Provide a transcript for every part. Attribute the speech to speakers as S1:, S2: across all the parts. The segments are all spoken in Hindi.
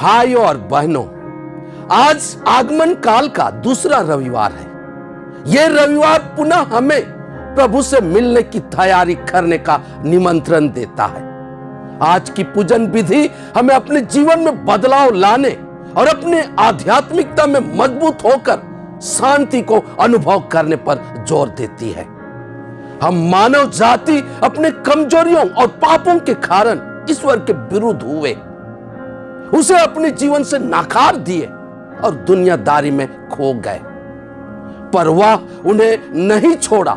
S1: भाइयों और बहनों, आज आगमन काल का दूसरा रविवार है। यह रविवार पुनः हमें प्रभु से मिलने की तैयारी करने का निमंत्रण देता है। आज की पूजन विधि हमें अपने जीवन में बदलाव लाने और अपने आध्यात्मिकता में मजबूत होकर शांति को अनुभव करने पर जोर देती है। हम मानव जाति अपने कमजोरियों और पापों के कारण ईश्वर के विरुद्ध हुए, उसे अपने जीवन से नकार दिए और दुनियादारी में खो गए, पर वह उन्हें नहीं छोड़ा।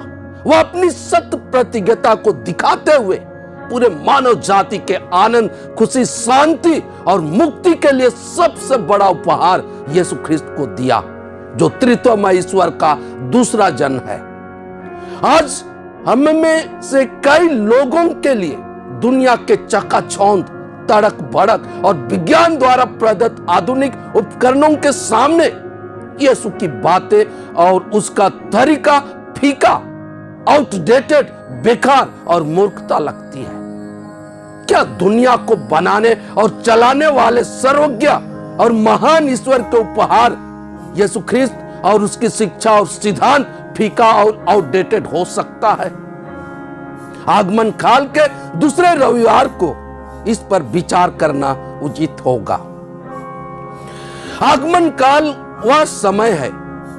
S1: वह अपनी सत्य प्रतिज्ञता को दिखाते हुए पूरे मानव जाति के आनंद, खुशी, शांति और मुक्ति के लिए सबसे बड़ा उपहार यीशु ख्रिस्त को दिया, जो त्रित्वमय ईश्वर का दूसरा जन्म है। आज हम में से कई लोगों के लिए दुनिया के चकाचौंध, तड़क भड़क और विज्ञान द्वारा प्रदत्त आधुनिक उपकरणों के सामने यीशु की बातें और उसका तरीका फीका, आउटडेटेड, बेकार और मूर्खता लगती है। क्या दुनिया को बनाने और चलाने वाले सर्वज्ञ और महान ईश्वर के उपहार यीशु ख्रिस्त और उसकी शिक्षा और सिद्धांत फीका और आउटडेटेड हो सकता है? आगमन काल के दूसरे रविवार को इस पर विचार करना उचित होगा। आगमन काल वह समय है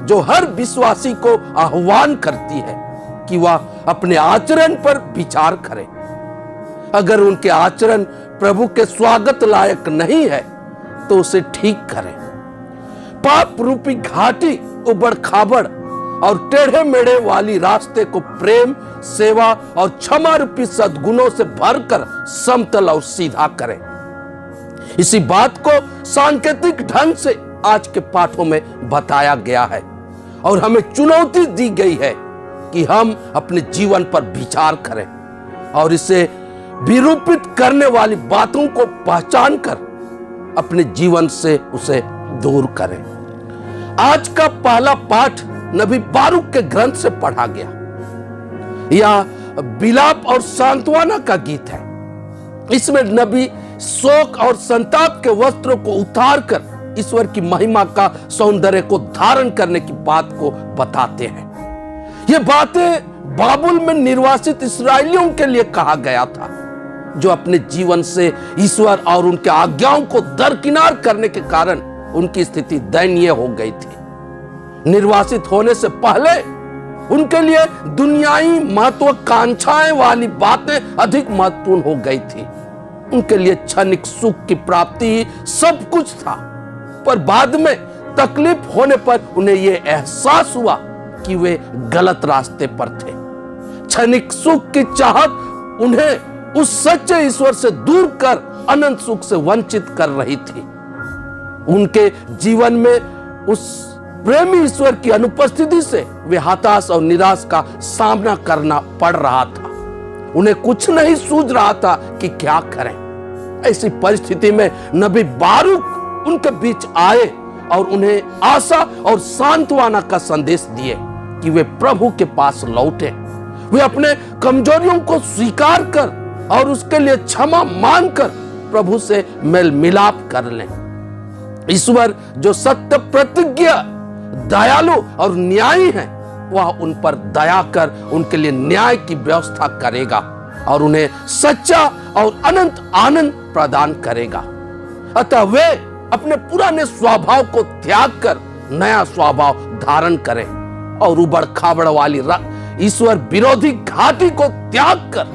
S1: जो हर विश्वासी को आह्वान करती है कि वह अपने आचरण पर विचार करे। अगर उनके आचरण प्रभु के स्वागत लायक नहीं है तो उसे ठीक करें। पाप रूपी घाटी, उबड़ खाबड़ और टेढ़े मेढ़े वाली रास्ते को प्रेम, सेवा और क्षमा रूपी सद्गुणों से भरकर समतल और सीधा करें। इसी बात को सांकेतिक ढंग से आज के पाठों में बताया गया है और हमें चुनौती दी गई है कि हम अपने जीवन पर विचार करें और इसे विरूपित करने वाली बातों को पहचान कर अपने जीवन से उसे दूर करें। आज का पहला पाठ नबी बारूक के ग्रंथ से पढ़ा गया। यह विलाप और सांत्वना का गीत है। इसमें नबी शोक और संताप के वस्त्रों को उतार कर ईश्वर की महिमा का सौंदर्य को धारण करने की बात को बताते हैं। ये बातें बाबुल में निर्वासित इस्राएलियों के लिए कहा गया था, जो अपने जीवन से ईश्वर और उनके आज्ञाओं को दरकिनार करने के कारण उनकी स्थिति दयनीय हो गई थी। निर्वासित होने से पहले उनके लिए दुनियाई महत्वाकांक्षाएं वाली बातें अधिक महत्वपूर्ण हो गई थी। उनके लिए क्षणिक सुख की प्राप्ति ही सब कुछ था, पर बाद में तकलीफ होने पर उन्हें यह एहसास हुआ कि वे गलत रास्ते पर थे। क्षणिक सुख की चाहत उन्हें उस सच्चे ईश्वर से दूर कर अनंत सुख से वंचित कर रही थी। उनके जीवन में उस प्रेमी ईश्वर की अनुपस्थिति से वे हताश और निराश का सामना करना पड़ रहा था। उन्हें कुछ नहीं सूझ रहा था कि क्या करें। ऐसी परिस्थिति में नबी बारूक उनके बीच आए और उन्हें आशा और सांत्वना का संदेश दिए कि वे प्रभु के पास लौटे। वे अपने कमजोरियों को स्वीकार कर और उसके लिए क्षमा मांगकर प्रभु से मेल मिलाप कर लें। ईश्वर जो सत्य प्रतिज्ञ, दयालु और न्यायी है, वह उन पर दया कर उनके लिए न्याय की व्यवस्था करेगा और उन्हें सच्चा और अनंत आनंद प्रदान करेगा। अतः वे अपने पुराने स्वभाव को त्याग कर नया स्वभाव धारण करें और उबड़ खाबड़ वाली ईश्वर विरोधी घाटी को त्याग कर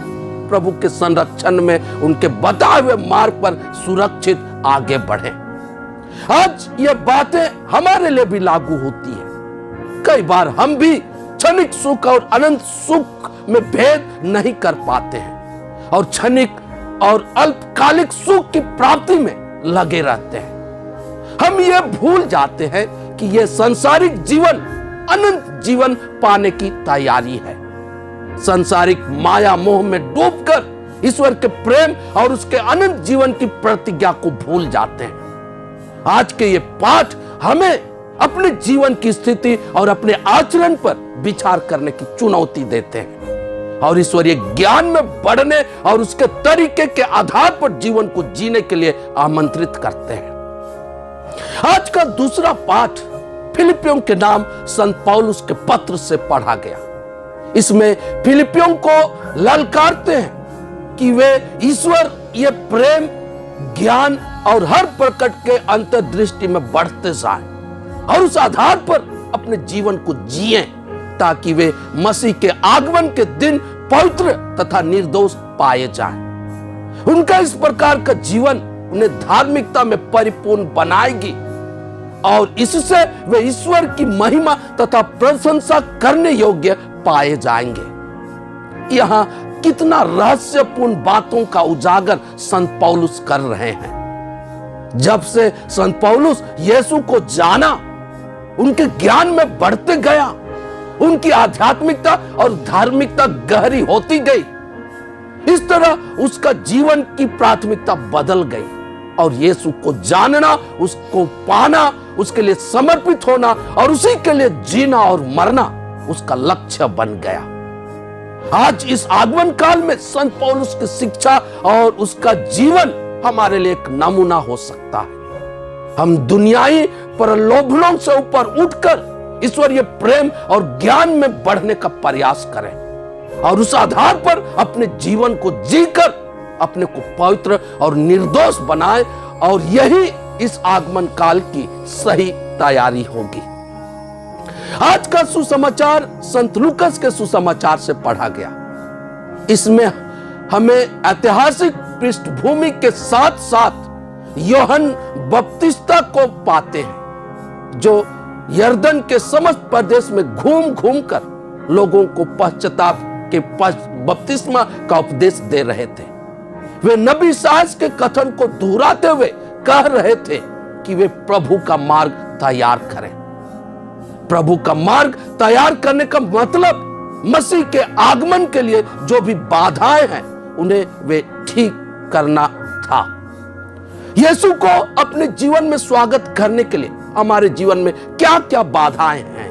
S1: प्रभु के संरक्षण में उनके बताए हुए मार्ग पर सुरक्षित आगे बढ़ें। आज ये बातें हमारे लिए भी लागू होती है। कई बार हम भी क्षणिक सुख और अनंत सुख में भेद नहीं कर पाते हैं और क्षणिक और अल्पकालिक सुख की प्राप्ति में लगे रहते हैं। हम ये भूल जाते हैं कि यह सांसारिक जीवन अनंत जीवन पाने की तैयारी है। सांसारिक माया मोह में डूबकर ईश्वर के प्रेम और उसके अनंत जीवन की प्रतिज्ञा को भूल जाते हैं। आज के ये पाठ हमें अपने जीवन की स्थिति और अपने आचरण पर विचार करने की चुनौती देते हैं और ईश्वरीय ज्ञान में बढ़ने और उसके तरीके के आधार पर जीवन को जीने के लिए आमंत्रित करते हैं। आज का दूसरा पाठ फिलिपियों के नाम संत पौलुस के पत्र से पढ़ा गया। इसमें फिलिपियों को ललकारते हैं कि वे ईश्वर ये प्रेम, ज्ञान और हर प्रकट के अंतर्दृष्टि में बढ़ते जाएं और उस आधार पर अपने जीवन को जिएं, ताकि वे मसीह के आगमन के दिन पवित्र तथा निर्दोष पाए जाएं। उनका इस प्रकार का जीवन उन्हें धार्मिकता में परिपूर्ण बनाएगी और इससे वे ईश्वर की महिमा तथा प्रशंसा करने योग्य पाए जाएंगे। यहां कितना रहस्यपूर्ण बातों का उजागर संत पौलुस कर रहे हैं। जब से संत पौलुस यीशु को जाना, उनके ज्ञान में बढ़ते गया, उनकी आध्यात्मिकता और धार्मिकता गहरी होती गई। इस तरह उसका जीवन की प्राथमिकता बदल गई और यीशु को जानना, उसको पाना, उसके लिए समर्पित होना और उसी के लिए जीना और मरना उसका लक्ष्य बन गया। आज इस आगमन काल में संत पौलुस की शिक्षा और उसका जीवन हमारे लिए एक नमूना हो सकता है। हम दुनियाई प्रलोभनों से ऊपर उठकर ईश्वरीय प्रेम और ज्ञान में बढ़ने का प्रयास करें और उस आधार पर अपने जीवन को जीकर अपने को पवित्र और निर्दोष बनाए, और यही इस आगमन काल की सही तैयारी होगी। आज का सुसमाचार संत लूकस के सुसमाचार से पढ़ा गया। इसमें हमें ऐतिहासिक पृष्ठभूमि के साथ साथ यूहन्ना बपतिस्ता को पाते हैं, जो यरदन के समस्त प्रदेश में घूम घूम कर लोगों को पश्चाताप के बपतिस्मा का उपदेश दे रहे थे। वे नबी साहस के कथन को दोहराते हुए कह रहे थे कि वे प्रभु का मार्ग तैयार करें। प्रभु का मार्ग तैयार करने का मतलब मसीह के आगमन के लिए जो भी बाधाएं हैं उन्हें वे ठीक करना था। यीशु को अपने जीवन में स्वागत करने के लिए हमारे जीवन में क्या क्या बाधाएं हैं,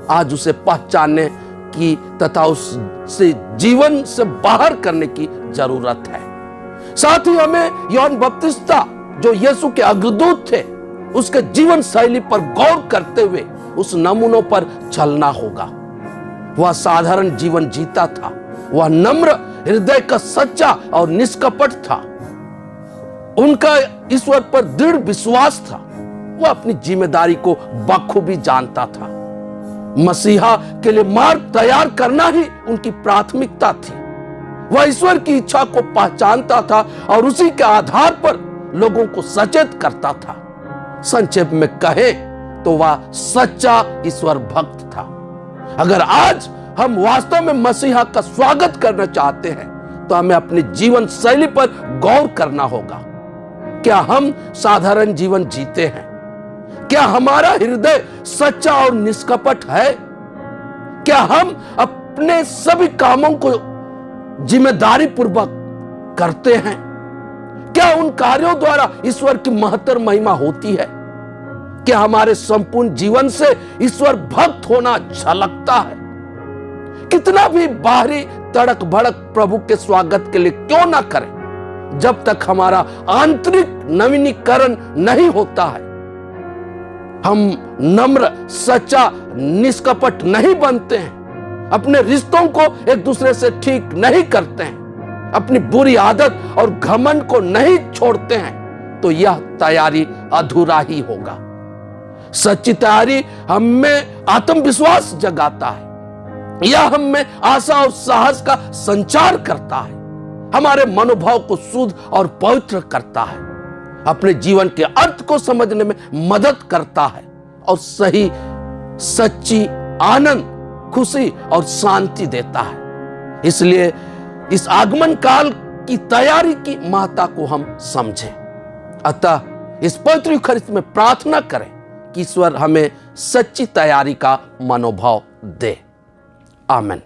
S1: आज उसे पहचानने की तथा उससे जीवन से बाहर करने की जरूरत है। साथ ही हमें यूहन्ना बपतिस्ता जो यीशु के अग्रदूत थे, उसके जीवन शैली पर गौर करते हुए उस नमूनों पर चलना होगा। वह साधारण जीवन जीता था, वह नम्र हृदय का सच्चा और निष्कपट था, उनका ईश्वर पर दृढ़ विश्वास था, वह अपनी जिम्मेदारी को बखूबी जानता था। मसीहा के लिए मार्ग तैयार करना ही उनकी प्राथमिकता थी। वह ईश्वर की इच्छा को पहचानता था और उसी के आधार पर लोगों को सचेत करता था। संक्षेप में कहे तो वह सच्चा ईश्वर भक्त था। अगर आज हम वास्तव में मसीहा का स्वागत करना चाहते हैं तो हमें अपने जीवन शैली पर गौर करना होगा। क्या हम साधारण जीवन जीते हैं? क्या हमारा हृदय सच्चा और निष्कपट है? क्या हम अपने सभी कामों को जिम्मेदारी पूर्वक करते हैं? क्या उन कार्यों द्वारा ईश्वर की महत्तर महिमा होती है? क्या हमारे संपूर्ण जीवन से ईश्वर भक्त होना झलकता है? कितना भी बाहरी तड़क भड़क प्रभु के स्वागत के लिए क्यों ना करें, जब तक हमारा आंतरिक नवीनीकरण नहीं होता है, हम नम्र, सच्चा, निष्कपट नहीं बनते हैं, अपने रिश्तों को एक दूसरे से ठीक नहीं करते हैं, अपनी बुरी आदत और घमंड को नहीं छोड़ते हैं, तो यह तैयारी अधूरा ही होगा। सच्ची तैयारी हम में आत्मविश्वास जगाता है, यह हम में आशा और साहस का संचार करता है, हमारे मनोभाव को शुद्ध और पवित्र करता है, अपने जीवन के अर्थ को समझने में मदद करता है और सही सच्ची आनंद, खुशी और शांति देता है। इसलिए इस आगमन काल की तैयारी की महत्ता को हम समझें। अतः इस पवित्र यूखरिस्त में प्रार्थना करें कि ईश्वर हमें सच्ची तैयारी का मनोभाव दे। आमीन।